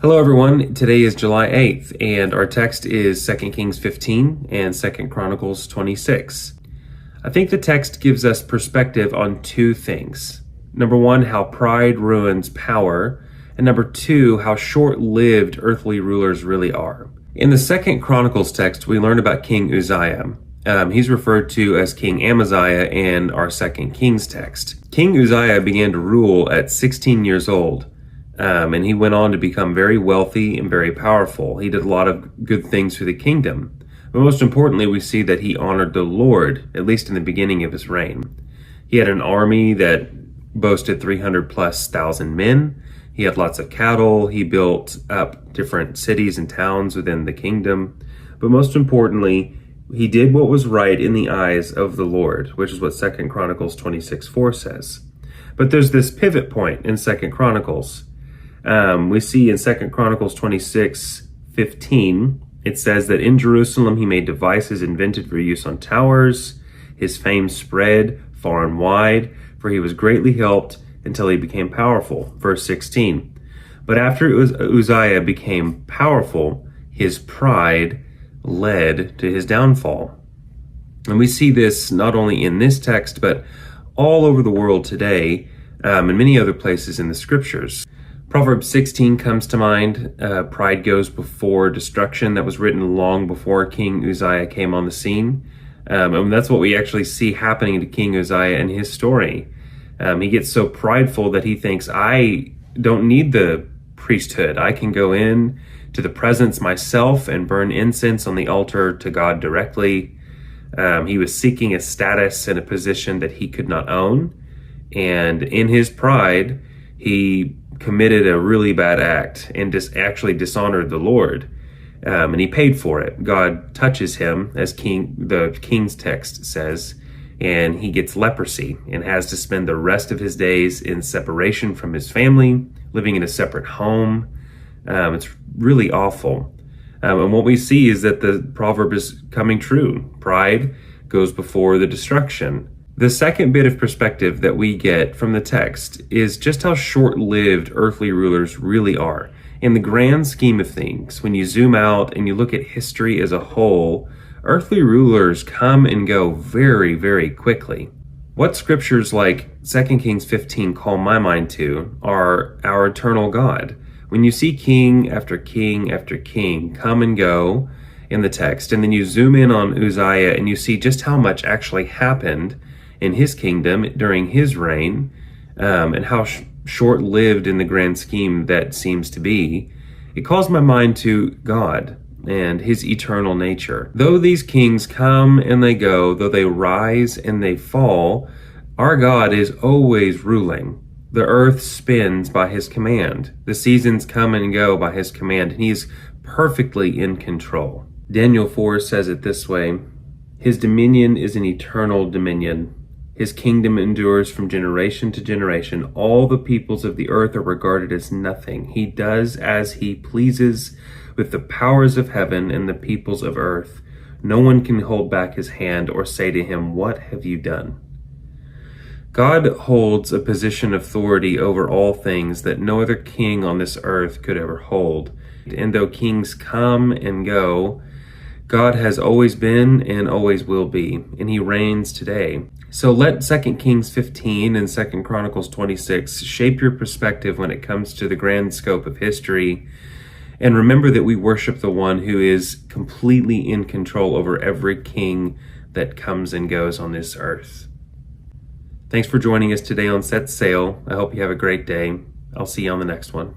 Hello everyone, today is July 8th and our text is 2 Kings 15 and 2 Chronicles 26. I think the text gives us perspective on two things. Number one, how pride ruins power, and number two, how short-lived earthly rulers really are. In the 2 Chronicles text, we learn about King Uzziah. He's referred to as King Amaziah in our 2 Kings text. King Uzziah began to rule at 16 years old. And he went on to become very wealthy and very powerful. He did a lot of good things for the kingdom. But most importantly, we see that he honored the Lord, at least in the beginning of his reign. He had an army that boasted 300,000+ men. He had lots of cattle. He built up different cities and towns within the kingdom. But most importantly, he did what was right in the eyes of the Lord, which is what 2 Chronicles 26:4 says. But there's this pivot point in 2 Chronicles. We see in 2 Chronicles 26:15, it says that in Jerusalem he made devices invented for use on towers. His fame spread far and wide, for he was greatly helped until he became powerful. Verse 16. But after Uzziah became powerful, his pride led to his downfall. And we see this not only in this text, but all over the world today, and many other places in the scriptures. Proverbs 16 comes to mind. Pride goes before destruction. That was written long before King Uzziah came on the scene. And that's what we actually see happening to King Uzziah in his story. He gets so prideful that he thinks, I don't need the priesthood. I can go in to the presence myself and burn incense on the altar to God directly. He was seeking a status and a position that he could not own. And in his pride, he committed a really bad act and actually dishonored the Lord, and he paid for it. God touches him, as the King's text says, and he gets leprosy and has to spend the rest of his days in separation from his family, living in a separate home. It's really awful. And what we see is that the proverb is coming true. Pride goes before the destruction. The second bit of perspective that we get from the text is just how short-lived earthly rulers really are. In the grand scheme of things, when you zoom out and you look at history as a whole, earthly rulers come and go very, very quickly. What scriptures like 2 Kings 15 call my mind to are our eternal God. When you see king after king after king come and go in the text, and then you zoom in on Uzziah and you see just how much actually happened in his kingdom during his reign, and how short-lived in the grand scheme that seems to be, it calls my mind to God and his eternal nature. Though these kings come and they go, though they rise and they fall, our God is always ruling. The earth spins by his command. The seasons come and go by his command, and he's perfectly in control. Daniel 4 says it this way: his dominion is an eternal dominion. His kingdom endures from generation to generation. All the peoples of the earth are regarded as nothing. He does as he pleases with the powers of heaven and the peoples of earth. No one can hold back his hand or say to him, "What have you done?" God holds a position of authority over all things that no other king on this earth could ever hold. And though kings come and go, God has always been and always will be, and he reigns today. So let 2 Kings 15 and 2 Chronicles 26 shape your perspective when it comes to the grand scope of history. And remember that we worship the one who is completely in control over every king that comes and goes on this earth. Thanks for joining us today on Set Sail. I hope you have a great day. I'll see you on the next one.